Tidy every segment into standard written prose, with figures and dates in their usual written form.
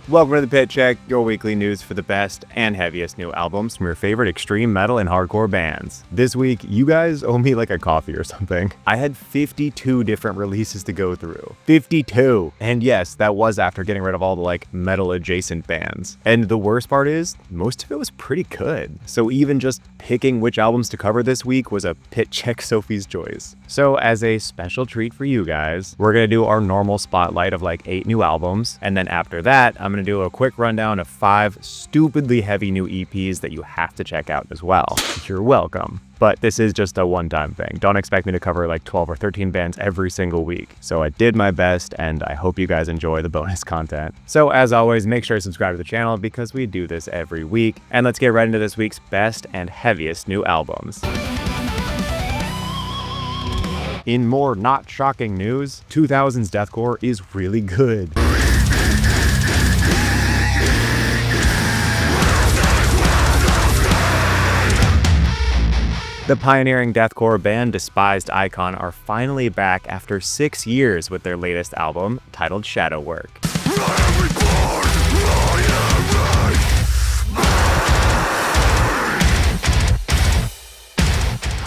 Welcome to the Pit Check, your weekly news for the best and heaviest new albums from your favorite extreme metal and hardcore bands. This week, you guys owe me like a coffee or something. I had 52 different releases to go through. 52! And yes, that was after getting rid of all the like metal adjacent bands. And the worst part is, most of it was pretty good. So even just picking which albums to cover this week was a Pit Check Sophie's choice. So as a special treat for you guys, we're gonna do our normal spotlight of like 8 new albums. And then after that, I'm gonna do a quick rundown of 5 stupidly heavy new EPs that you have to check out as well. You're welcome. But this is just a one-time thing. Don't expect me to cover like 12 or 13 bands every single week. So I did my best, and I hope you guys enjoy the bonus content. So as always, make sure to subscribe to the channel because we do this every week. And let's get right into this week's best and heaviest new albums. In more not shocking news, 2000's deathcore is really good. The pioneering deathcore band Despised Icon are finally back after 6 years with their latest album, titled Shadowwork.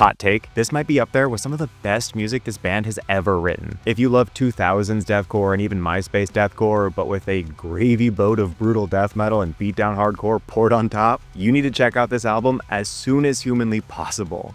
Hot take, this might be up there with some of the best music this band has ever written. If you love 2000s deathcore and even MySpace Deathcore, but with a gravy boat of brutal death metal and beatdown hardcore poured on top, you need to check out this album as soon as humanly possible.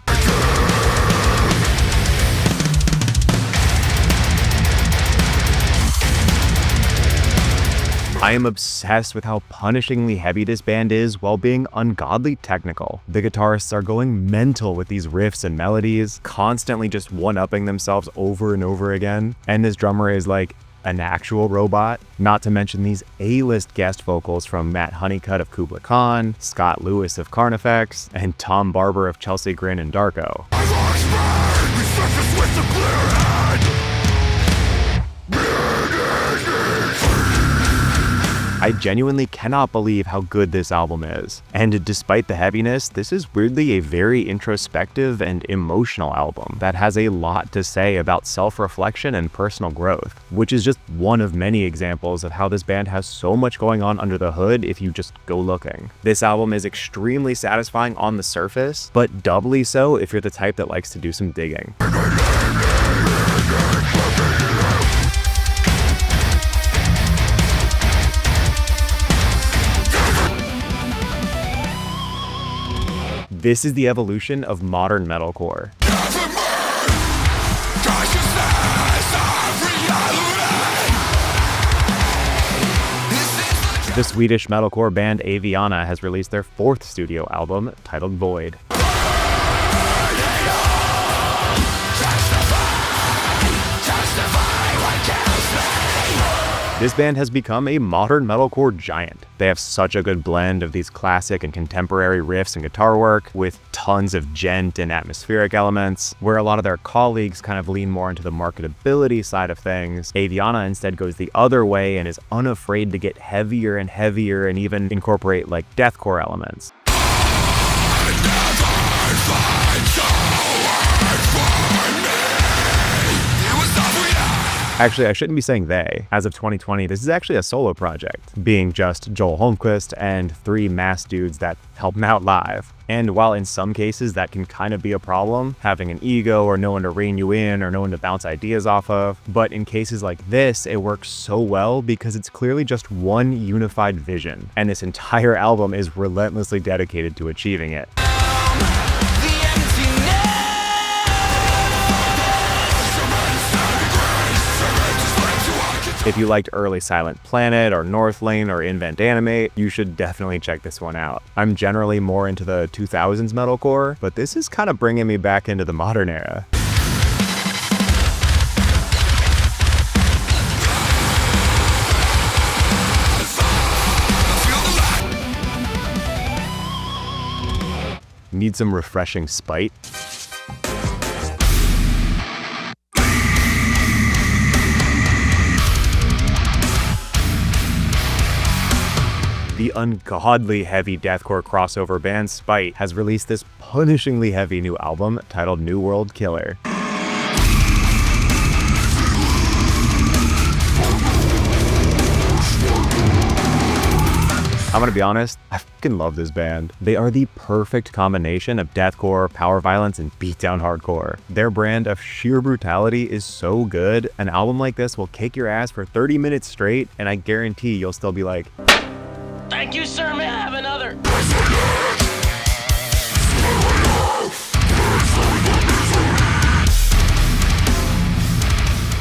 I am obsessed with how punishingly heavy this band is while being ungodly technical. The guitarists are going mental with these riffs and melodies, constantly just one-upping themselves over and over again. And this drummer is like an actual robot. Not to mention these A-list guest vocals from Matt Honeycutt of Kubla Khan, Scott Lewis of Carnifex, and Tom Barber of Chelsea Grin and Darko. I genuinely cannot believe how good this album is. And despite the heaviness, this is weirdly a very introspective and emotional album that has a lot to say about self-reflection and personal growth, which is just one of many examples of how this band has so much going on under the hood if you just go looking. This album is extremely satisfying on the surface, but doubly so if you're the type that likes to do some digging. This is the evolution of modern metalcore. The Swedish metalcore band Aviana has released their 4th studio album, titled Void. This band has become a modern metalcore giant. They have such a good blend of these classic and contemporary riffs and guitar work with tons of djent and atmospheric elements, where a lot of their colleagues kind of lean more into the marketability side of things. Aviana instead goes the other way and is unafraid to get heavier and heavier and even incorporate like deathcore elements. Actually, I shouldn't be saying they. As of 2020, this is actually a solo project, being just Joel Holmquist and 3 masked dudes that help him out live. And while in some cases that can kind of be a problem, having an ego or no one to rein you in or no one to bounce ideas off of, but in cases like this, it works so well because it's clearly just one unified vision, and this entire album is relentlessly dedicated to achieving it. If you liked early Silent Planet or Northlane or Invent Animate, you should definitely check this one out. I'm generally more into the 2000s metalcore, but this is kind of bringing me back into the modern era. Need some refreshing spite? The ungodly heavy deathcore crossover band Spite has released this punishingly heavy new album titled New World Killer. I'm gonna be honest, I fucking love this band. They are the perfect combination of deathcore, power violence, and beatdown hardcore. Their brand of sheer brutality is so good, an album like this will kick your ass for 30 minutes straight, and I guarantee you'll still be like, "Thank you, sir, may I have another?"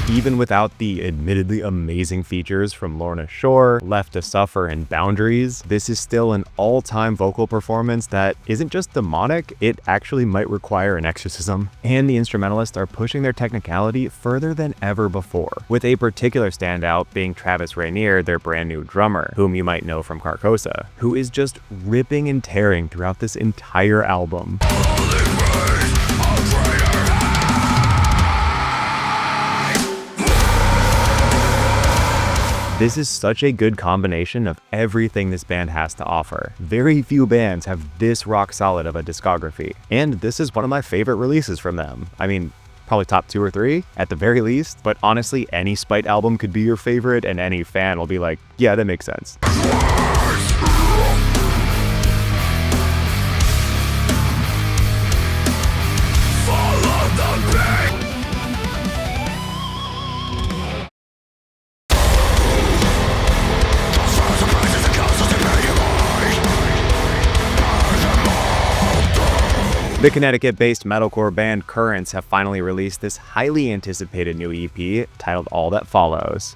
Even without the admittedly amazing features from Lorna Shore, Left to Suffer, and Boundaries, this is still an all-time vocal performance that isn't just demonic, it actually might require an exorcism. And the instrumentalists are pushing their technicality further than ever before, with a particular standout being Travis Rainier, their brand new drummer, whom you might know from Carcosa, who is just ripping and tearing throughout this entire album. This is such a good combination of everything this band has to offer. Very few bands have this rock solid of a discography, and this is one of my favorite releases from them. I mean, probably top 2 or 3 at the very least, but honestly, any Spite album could be your favorite, and any fan will be like, yeah, that makes sense. The Connecticut-based metalcore band Currents have finally released this highly anticipated new EP titled All That Follows.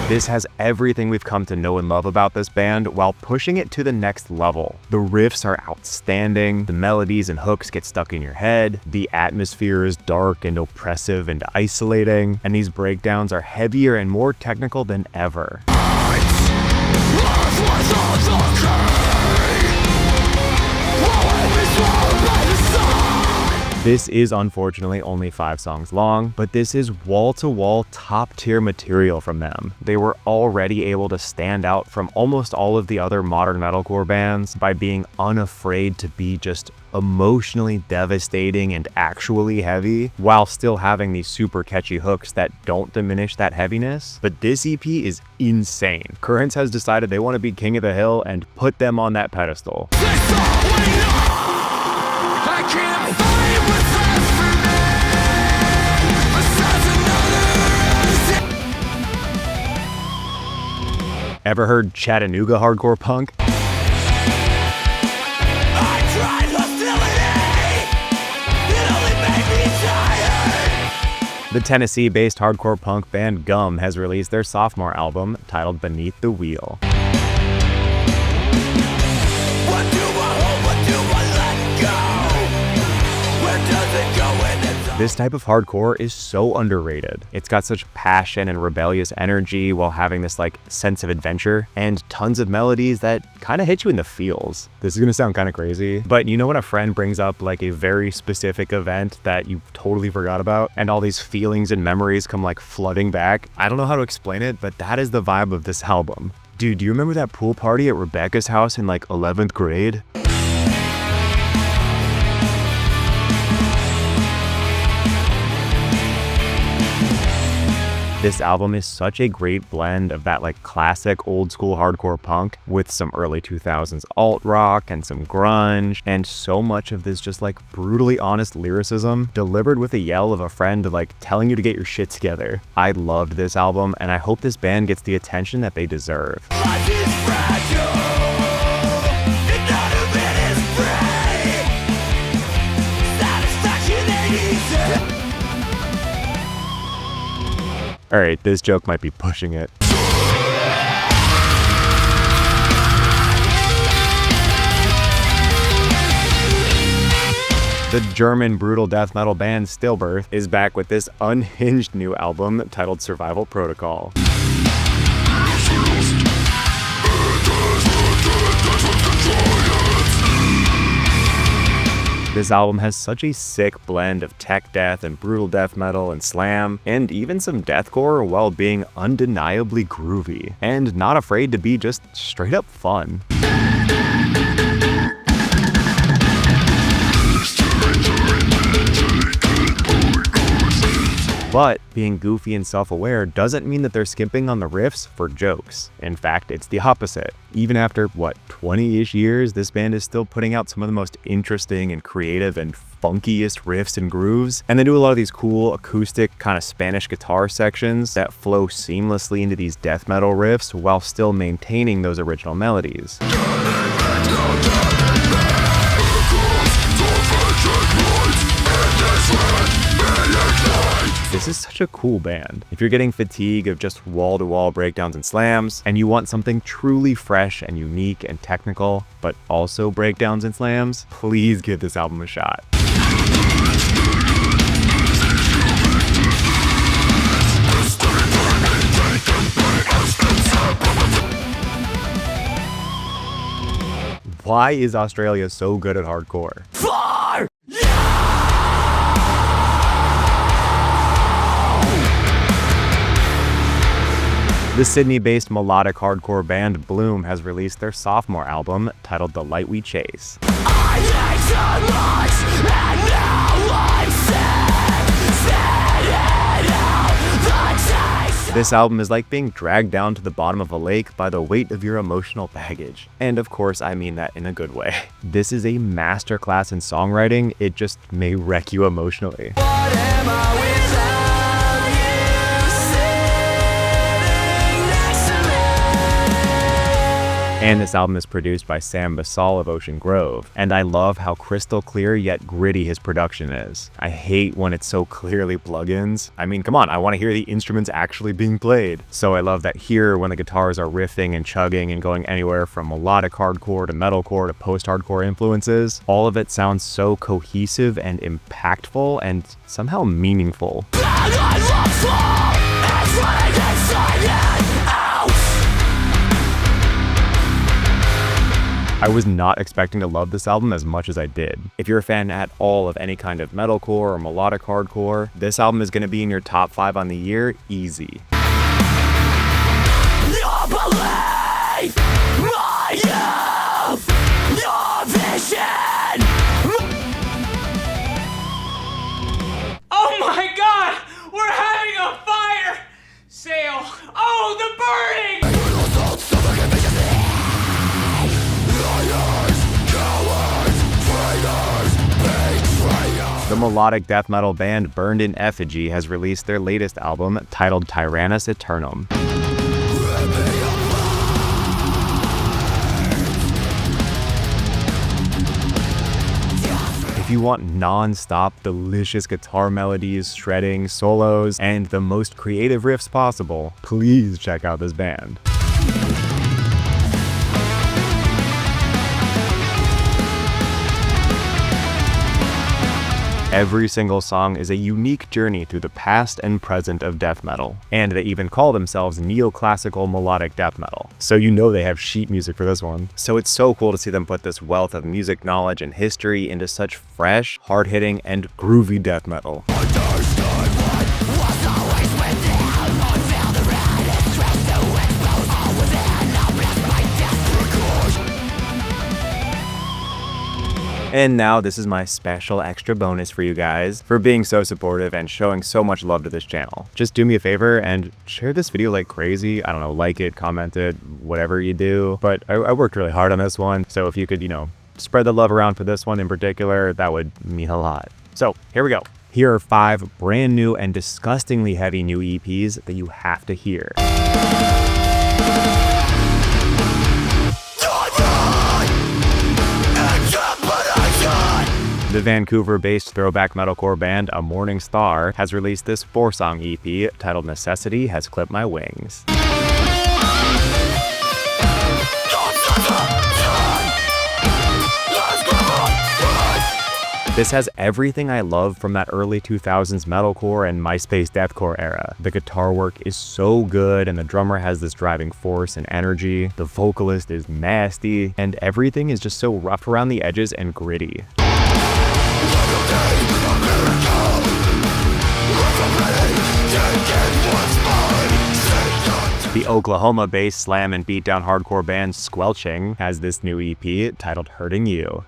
This has everything we've come to know and love about this band while pushing it to the next level. The riffs are outstanding, the melodies and hooks get stuck in your head, the atmosphere is dark and oppressive and isolating, and these breakdowns are heavier and more technical than ever. This is unfortunately only 5 songs long, but this is wall-to-wall top-tier material from them. They were already able to stand out from almost all of the other modern metalcore bands by being unafraid to be just emotionally devastating and actually heavy, while still having these super catchy hooks that don't diminish that heaviness. But this EP is insane. Currents has decided they want to be king of the hill and put them on that pedestal. Ever heard Chattanooga hardcore punk? The Tennessee-based hardcore punk band Gumm has released their sophomore album titled Beneath the Wheel. This type of hardcore is so underrated. It's got such passion and rebellious energy while having this like sense of adventure and tons of melodies that kind of hit you in the feels. This is gonna sound kind of crazy, but you know when a friend brings up like a very specific event that you totally forgot about and all these feelings and memories come like flooding back? I don't know how to explain it, but that is the vibe of this album. Dude, do you remember that pool party at Rebecca's house in like 11th grade? This album is such a great blend of that like classic old school hardcore punk with some early 2000s alt rock and some grunge, and so much of this just like brutally honest lyricism delivered with a yell of a friend like telling you to get your shit together. I loved this album, and I hope this band gets the attention that they deserve. Life is fragile. None of it is free. Satisfaction ain't easy. Alright, this joke might be pushing it. The German brutal death metal band Stillbirth is back with this unhinged new album titled Survival Protocol. This album has such a sick blend of tech death and brutal death metal and slam, and even some deathcore while being undeniably groovy, and not afraid to be just straight up fun. But being goofy and self-aware doesn't mean that they're skimping on the riffs for jokes. In fact, it's the opposite. Even after, 20-ish years, this band is still putting out some of the most interesting and creative and funkiest riffs and grooves, and they do a lot of these cool acoustic kind of Spanish guitar sections that flow seamlessly into these death metal riffs while still maintaining those original melodies. This is such a cool band. If you're getting fatigue of just wall-to-wall breakdowns and slams, and you want something truly fresh and unique and technical, but also breakdowns and slams, please give this album a shot. Why is Australia so good at hardcore? Fire! The Sydney-based melodic hardcore band Bloom has released their sophomore album titled The Light We Chase. I hate so much, and now I'm sad, This album is like being dragged down to the bottom of a lake by the weight of your emotional baggage. And of course, I mean that in a good way. This is a masterclass in songwriting. It just may wreck you emotionally. What am I without you sitting next to me? And this album is produced by Sam Basal of Ocean Grove. And I love how crystal clear yet gritty his production is. I hate when it's so clearly plugins. I mean, come on, I want to hear the instruments actually being played. So I love that here, when the guitars are riffing and chugging and going anywhere from melodic hardcore to metalcore to post-hardcore influences, all of it sounds so cohesive and impactful and somehow meaningful. And I love fall, it's running inside and out. I was not expecting to love this album as much as I did. If you're a fan at all of any kind of metalcore or melodic hardcore, this album is going to be in your top 5 on the year, easy. Your belief, my youth, your vision. Oh my god! We're having a fire! Sail! Oh, the burning! The melodic death metal band Burned in Effigy has released their latest album titled Tyrannus Aeternum. If you want non-stop, delicious guitar melodies, shredding, solos, and the most creative riffs possible, please check out this band. Every single song is a unique journey through the past and present of death metal, and they even call themselves Neoclassical Melodic Death Metal, so you know they have sheet music for this one. So it's so cool to see them put this wealth of music knowledge and history into such fresh, hard-hitting, and groovy death metal. And now this is my special extra bonus for you guys for being so supportive and showing so much love to this channel. Just do me a favor and share this video like crazy. I don't know, like it, comment it, whatever you do. But I worked really hard on this one. So if you could, spread the love around for this one in particular, that would mean a lot. So here we go. Here are 5 brand new and disgustingly heavy new EPs that you have to hear. The Vancouver-based throwback metalcore band Mourning has released this 4-song EP titled Necessity Has Clipped My Wings. This has everything I love from that early 2000s metalcore and MySpace Deathcore era. The guitar work is so good, and the drummer has this driving force and energy. The vocalist is nasty, and everything is just so rough around the edges and gritty. The Oklahoma-based slam and beatdown hardcore band Squelching has this new EP titled Hurting You.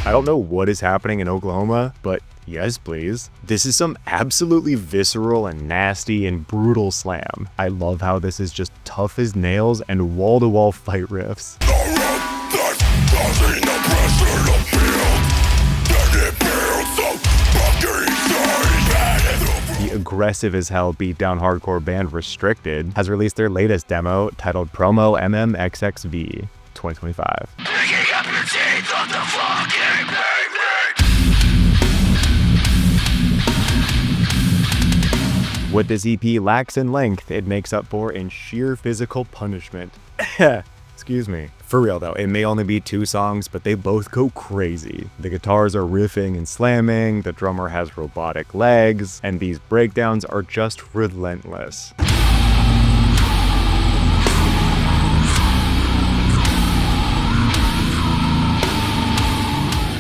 I don't know what is happening in Oklahoma, but yes, please. This is some absolutely visceral and nasty and brutal slam. I love how this is just tough as nails and wall-to-wall fight riffs. The aggressive as hell beatdown hardcore band Restricted has released their latest demo titled Promo MMXXV 2025. Picking up your teeth on the fucking pavement. What this EP lacks in length, it makes up for in sheer physical punishment. Excuse me. For real though, it may only be 2 songs, but they both go crazy. The guitars are riffing and slamming, the drummer has robotic legs, and these breakdowns are just relentless.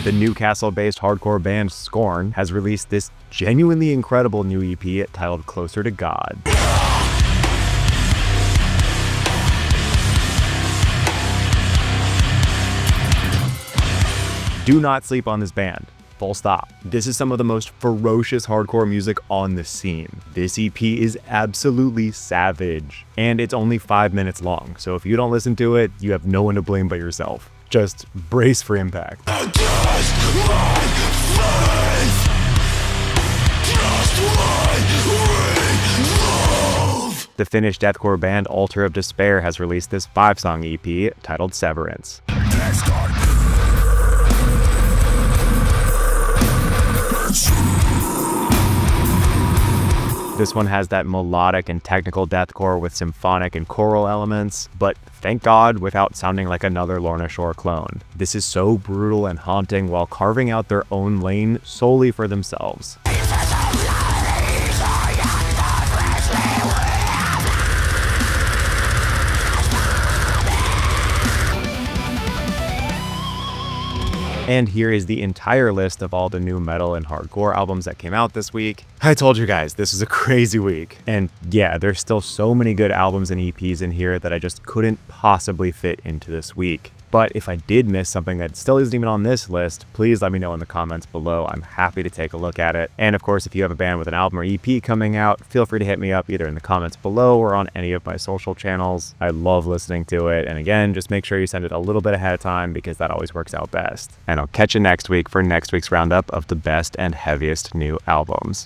The Newcastle-based hardcore band Skorn has released this genuinely incredible new EP titled Closer to God. Do not sleep on this band. Full stop. This is some of the most ferocious hardcore music on the scene. This EP is absolutely savage, and it's only 5 minutes long, so if you don't listen to it, you have no one to blame but yourself. Just brace for impact. The Finnish deathcore band Altar of Despair has released this 5-song EP titled Severance. This one has that melodic and technical deathcore with symphonic and choral elements, but thank God without sounding like another Lorna Shore clone. This is so brutal and haunting while carving out their own lane solely for themselves. And here is the entire list of all the new metal and hardcore albums that came out this week. I told you guys, this was a crazy week. And yeah, there's still so many good albums and EPs in here that I just couldn't possibly fit into this week. But if I did miss something that still isn't even on this list, please let me know in the comments below. I'm happy to take a look at it. And of course, if you have a band with an album or EP coming out, feel free to hit me up either in the comments below or on any of my social channels. I love listening to it. And again, just make sure you send it a little bit ahead of time because that always works out best. And I'll catch you next week for next week's roundup of the best and heaviest new albums.